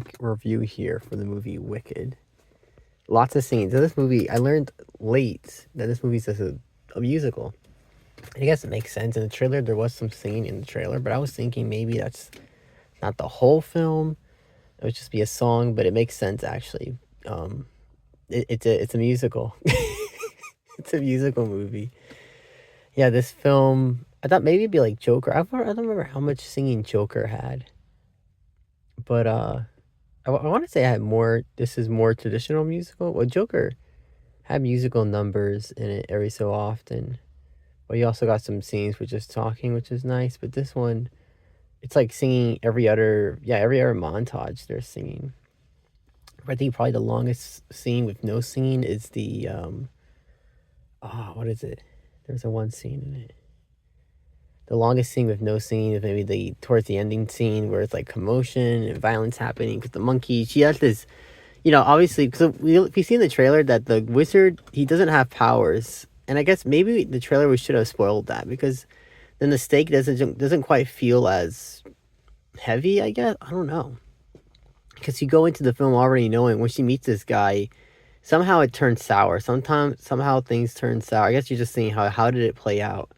quick review here for the movie Wicked. Lots of scenes. In this movie, I learned late that this movie is just a musical. I guess it makes sense. In the trailer, there was some singing in the trailer, but I was thinking maybe that's not the whole film. It would just be a song, but it makes sense actually. It's a musical. It's a musical movie. Yeah, this film. I thought maybe it'd be like Joker. I don't remember how much singing Joker had, but I want to say I had more. This is more traditional musical. Well, Joker had musical numbers in it every so often, but you also got some scenes with just talking, which is nice. But this one, it's like singing every other montage they're singing. I think probably the longest scene with no singing is the what is it? There's a one scene in it. The longest scene with no scene is maybe the towards the ending scene where it's like commotion and violence happening because the monkey, she has this, obviously, because we see in the trailer that the wizard, he doesn't have powers, and I guess maybe the trailer we should have spoiled that, because then the stake doesn't quite feel as heavy. I guess, I don't know, because you go into the film already knowing when she meets this guy, somehow it turns sour. Somehow things turn sour. I guess you're just seeing how did it play out.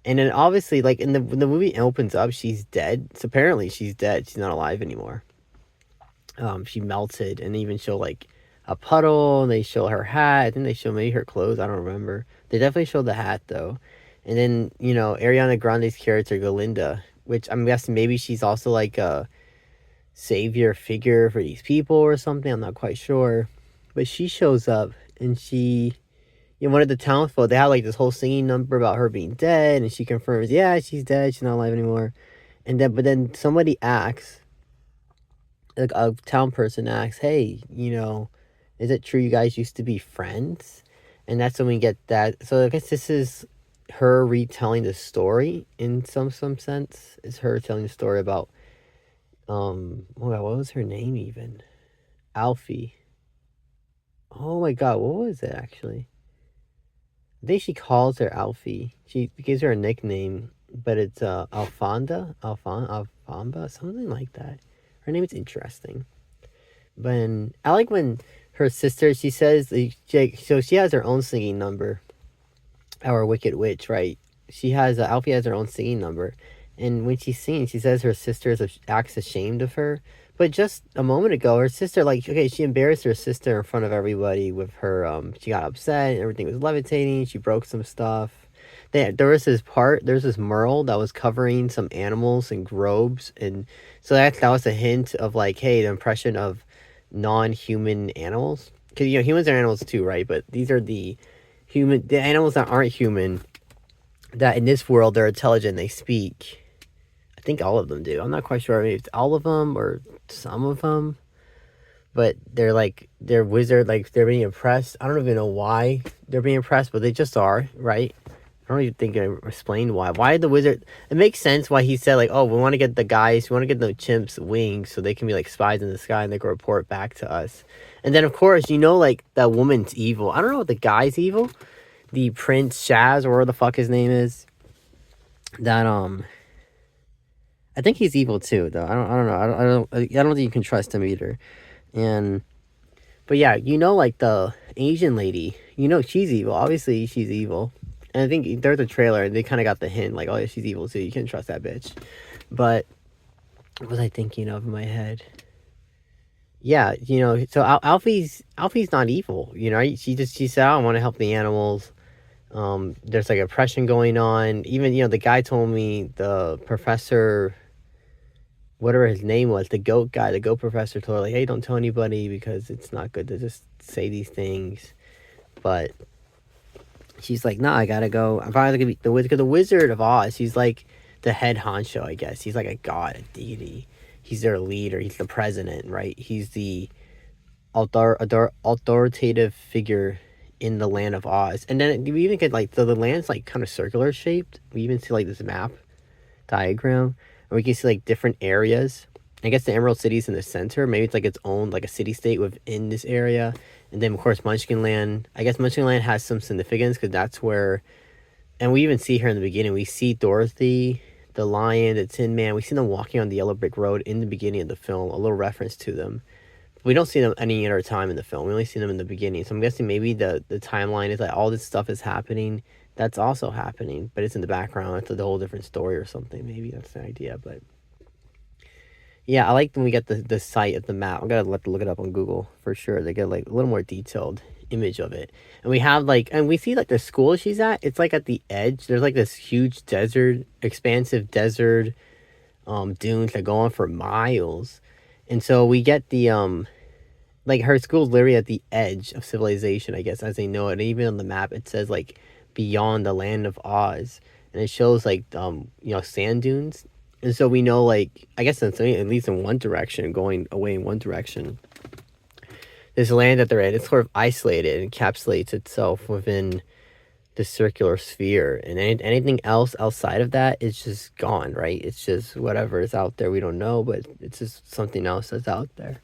And then obviously, like in when the movie opens up, she's dead. So apparently she's dead. She's not alive anymore. She melted, and they even show like a puddle, and they show her hat. I think they show maybe her clothes. I don't remember. They definitely showed the hat though. And then Ariana Grande's character Galinda, which I'm guessing maybe she's also like a savior figure for these people or something. I'm not quite sure, but she shows up, and she. One of the townsfolk, they had like this whole singing number about her being dead, and she confirms, yeah, she's dead, she's not alive anymore. But then somebody asks, like a town person asks, hey, is it true you guys used to be friends? And that's when we get that. So I guess this is her retelling the story in some sense. It's her telling the story about, oh God, what was her name even? Alfie. Oh my God, what was it actually? I think she calls her Alfie. She gives her a nickname, but it's Alfamba, something like that. Her name is interesting. But I like when her sister, she says, so she has her own singing number. Our Wicked Witch, right? Alfie has her own singing number. And when she's singing, she says her sister acts ashamed of her. But just a moment ago, her sister, she embarrassed her sister in front of everybody with her, she got upset, and everything was levitating, she broke some stuff. There's this Merle that was covering some animals and robes, and so that was a hint of like, hey, the impression of non-human animals. Because, humans are animals too, right? But these are the animals that aren't human, that in this world, they're intelligent, they speak. I think all of them do. I'm not quite sure if it's all of them or some of them, but they're wizard, like they're being impressed. I don't even know why they're being impressed, but they just are, right? I don't even think I explained why. Why the wizard? It makes sense why he said like, oh, we want to get the chimps wings so they can be like spies in the sky and they can report back to us. And then of course, like that woman's evil. I don't know if the guy's evil, the Prince Shaz or whatever the fuck his name is. That I think he's evil too, though. I don't know. I don't think you can trust him either. But yeah, like the Asian lady, she's evil. Obviously, she's evil. And I think there's a trailer, and they kind of got the hint, like, oh yeah, she's evil too. You can't trust that bitch. But what was I thinking of in my head? Yeah, so Alfie's not evil. She said, I want to help the animals. There's like oppression going on. Even the guy told me, the professor, whatever his name was, the goat guy, the goat professor, told her like, hey, don't tell anybody because it's not good to just say these things. But she's like, no, I gotta go. I'm probably gonna be the Wizard of Oz. He's like the head honcho, I guess. He's like a god, a deity. He's their leader. He's the president, right? He's the authoritative figure in the land of Oz. And then we even get like the land's like kind of circular shaped. We even see like this map diagram, and we can see like different areas. I guess the Emerald City's in the center. Maybe it's like its own like a city state within this area. And then of course Munchkinland. I guess Munchkinland has some significance because that's where, and we even see her in the beginning. We see Dorothy, the lion, the Tin Man. We see them walking on the yellow brick road in the beginning of the film. A little reference to them. We don't see them any other time in the film. We only see them in the beginning. So I'm guessing maybe the timeline is like all this stuff is happening. That's also happening, but it's in the background. It's a whole different story or something. Maybe that's the idea. But yeah, I like when we get the site of the map. I'm gonna look it up on Google for sure. They get like a little more detailed image of it. And we have like, and we see like the school she's at. It's like at the edge. There's like this huge desert, expansive desert, dunes that go on for miles. And so we get the like her school's literally at the edge of civilization, I guess, as they know it. And even on the map, it says like beyond the land of Oz, and it shows like sand dunes. And so we know, like, I guess at least in one direction, going away in one direction, this land that they're in, it's sort of isolated and encapsulates itself within the circular sphere, and anything else outside of that is just gone, right? It's just whatever is out there, we don't know, but it's just something else that's out there.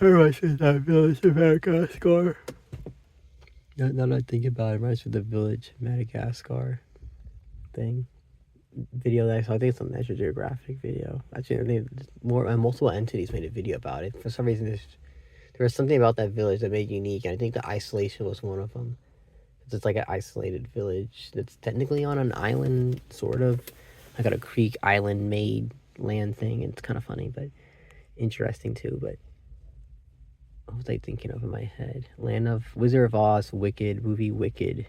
Very much is that Village of Madagascar. Now that I think about it, it reminds me of the Village Madagascar thing. Video that I saw. I think it's a National Geographic video. Actually, I think multiple entities made a video about it. For some reason, there was something about that village that made it unique, and I think the isolation was one of them. It's like an isolated village that's technically on an island, sort of. I got a creek island made land thing, and it's kind of funny, but interesting too. But what was I thinking of in my head? Land of Wizard of Oz, Wicked, movie Wicked.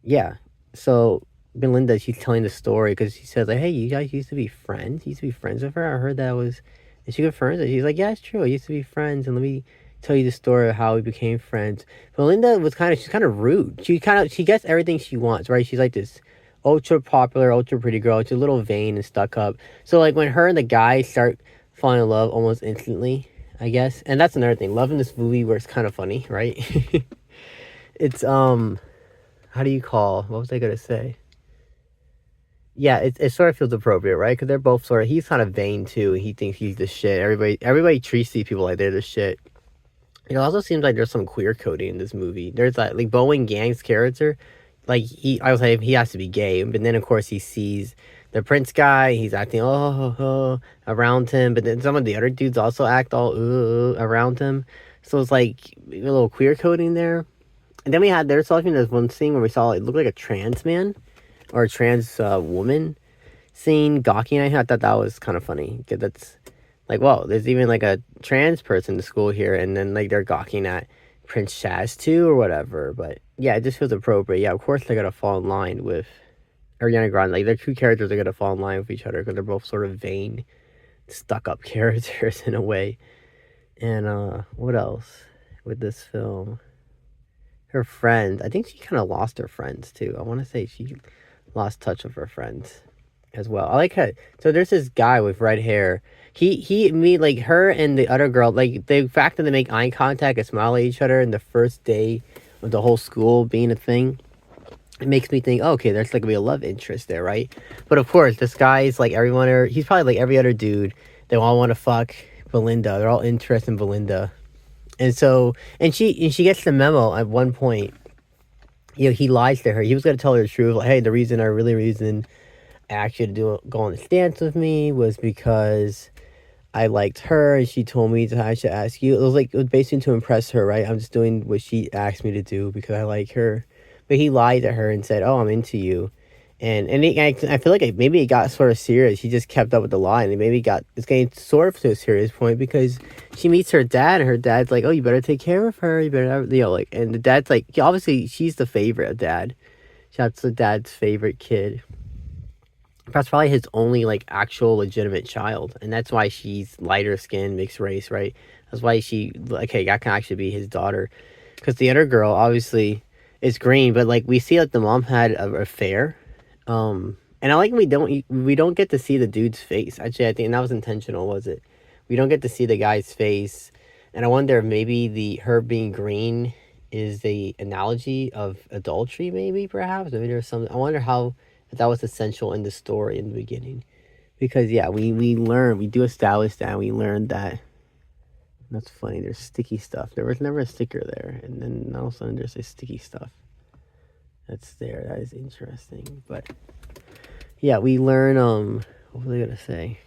Yeah. So Belinda, she's telling the story because she says like, "Hey, you guys used to be friends. You used to be friends with her. I heard that was." And she confirms it. She's like, "Yeah, it's true. I used to be friends, and let me tell you the story of how we became friends." Belinda was she's kind of rude. She gets everything she wants, right? She's like this ultra popular, ultra pretty girl. She's a little vain and stuck up. So like when her and the guy start falling in love almost instantly, I guess. And that's another thing. Love in this movie where it's kind of funny, right? It's how do you call? What was I gonna say? Yeah, it sort of feels appropriate, right? Because they're both sort of. He's kind of vain too. He thinks he's the shit. Everybody treats these people like they're the shit. It also seems like there's some queer coding in this movie. There's like Bowen Gang's character, like I was like he has to be gay, but then of course he sees the Prince guy. He's acting around him, but then some of the other dudes also act all around him. So it's like a little queer coding there. And then there's talking this one scene where we saw it looked like a trans man or a trans woman scene gawking at him. I thought that was kind of funny because that's like, whoa, there's even like a trans person in the school here, and then like they're gawking at Prince Chaz too or whatever. But yeah, it just feels appropriate. Yeah, of course they're gonna fall in line with Ariana Grande. Like their two characters are gonna fall in line with each other because they're both sort of vain, stuck-up characters in a way. And what else with this film? Her friends, I think she kind of lost her friends too. I want to say she lost touch with her friends as well. I like her. So there's this guy with red hair. Like her and the other girl, like the fact that they make eye contact and smile at each other in the first day of the whole school being a thing, it makes me think, oh, okay, there's like gonna be a love interest there, right? But of course, this guy is like he's probably like every other dude. They all want to fuck Belinda. They're all interested in Belinda. And so, and she gets the memo at one point. He lies to her. He was going to tell her the truth. Like, hey, the reason I asked you to go on this dance with me was because I liked her, and she told me that I should ask you. It was basically to impress her, right? I'm just doing what she asked me to do because I like her. But he lied to her and said, "Oh, I'm into you." I feel like maybe it got sort of serious. He just kept up with the lie, and it's getting sort of to a serious point because she meets her dad, and her dad's like, "Oh, you better take care of her. You better, like." And the dad's like, obviously she's the favorite of dad. That's the dad's favorite kid. That's probably his only like actual legitimate child, and that's why she's lighter skin, mixed race, right? That's why that can actually be his daughter, because the other girl obviously is green, but like we see like the mom had an affair. And I like we don't get to see the dude's face. Actually, I think that was intentional, was it? We don't get to see the guy's face, and I wonder if maybe her being green is the analogy of adultery, maybe perhaps. Maybe there's something. I wonder if that was essential in the story in the beginning, because yeah, we do establish that, and we learned that. That's funny. There's sticky stuff. There was never a sticker there, and then all of a sudden there's a sticky stuff. that's there. That is interesting. But yeah, we learn. What was I gonna say?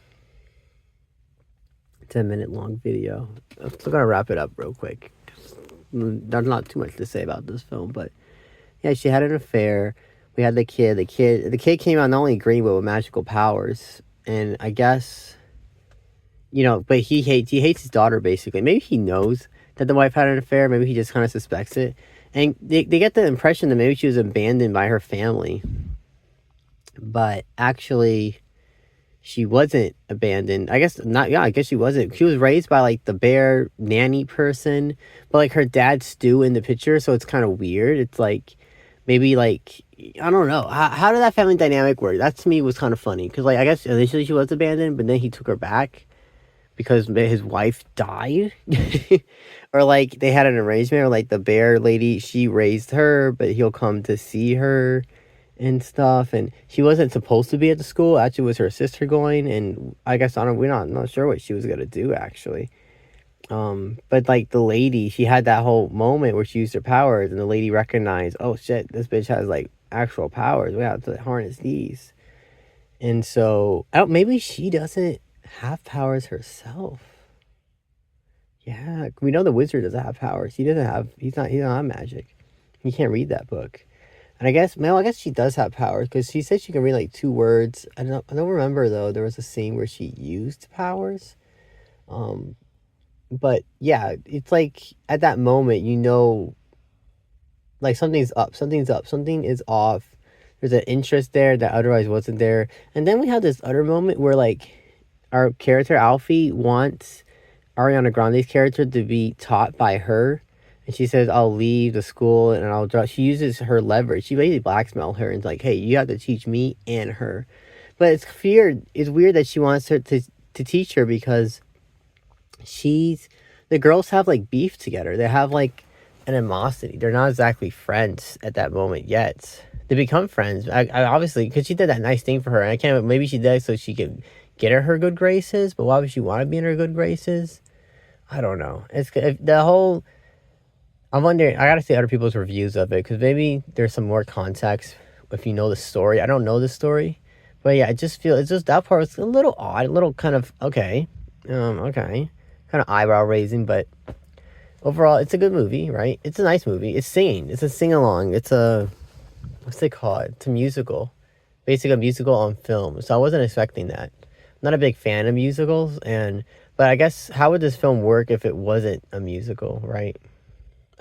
10-minute long video. I'm still gonna wrap it up real quick. There's not too much to say about this film, but yeah, she had an affair. We had the kid. The kid came out not only green but with magical powers, and I guess but he hates his daughter basically. Maybe he knows that the wife had an affair. Maybe he just kind of suspects it, and they get the impression that maybe she was abandoned by her family, but actually she wasn't abandoned. I guess not. Yeah, I guess she wasn't. She was raised by like the bear nanny person, but like her dad's Stu in the picture, so it's kind of weird. It's like maybe like I don't know how did that family dynamic work. That to me was kind of funny because like I guess initially she was abandoned, but then he took her back because his wife died, or like they had an arrangement, or like the bear lady she raised her, but he'll come to see her and stuff, and she wasn't supposed to be at the school. Actually, it was her sister going, and I guess we're not sure what she was gonna do actually. But like the lady, she had that whole moment where she used her powers, and the lady recognized, oh shit, this bitch has like actual powers. We have to harness these, and so maybe she doesn't have powers herself. Yeah, we know the wizard doesn't have powers. He doesn't have. He don't have magic. He can't read that book. And I guess she does have powers because she said she can read like 2 words. I don't remember though. There was a scene where she used powers. But yeah, it's like at that moment, like something's up. Something's up. Something is off. There's an interest there that otherwise wasn't there. And then we have this other moment where like our character Alfie wants Ariana Grande's character to be taught by her. And she says, I'll leave the school and I'll draw. She uses her leverage. She basically blackmails her and is like, hey, you have to teach me and her. But it's weird. It's weird that she wants her to teach her because the girls have like beef together. They have like an animosity. They're not exactly friends at that moment yet. They become friends. I obviously, because she did that nice thing for her. And I can't, maybe she did so she could get her good graces. But why would she want to be in her good graces? I don't know. It's the whole. I'm wondering, I gotta see other people's reviews of it, because maybe there's some more context if you know the story. I don't know the story. But yeah, it's just that part was a little odd, a little kind of, okay. Okay. Kind of eyebrow raising, but overall, it's a good movie, right? It's a nice movie. It's singing. It's a sing-along. What's it called? It's a musical. Basically a musical on film. So I wasn't expecting that. I'm not a big fan of musicals, but I guess how would this film work if it wasn't a musical, right?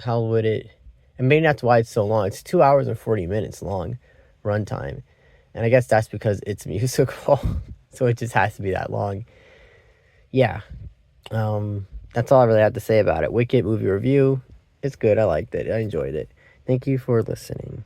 How would it, and maybe that's why it's so long. It's 2 hours and 40 minutes long runtime. And I guess that's because it's a musical. So it just has to be that long. Yeah. That's all I really have to say about it. Wicked movie review. It's good. I liked it. I enjoyed it. Thank you for listening.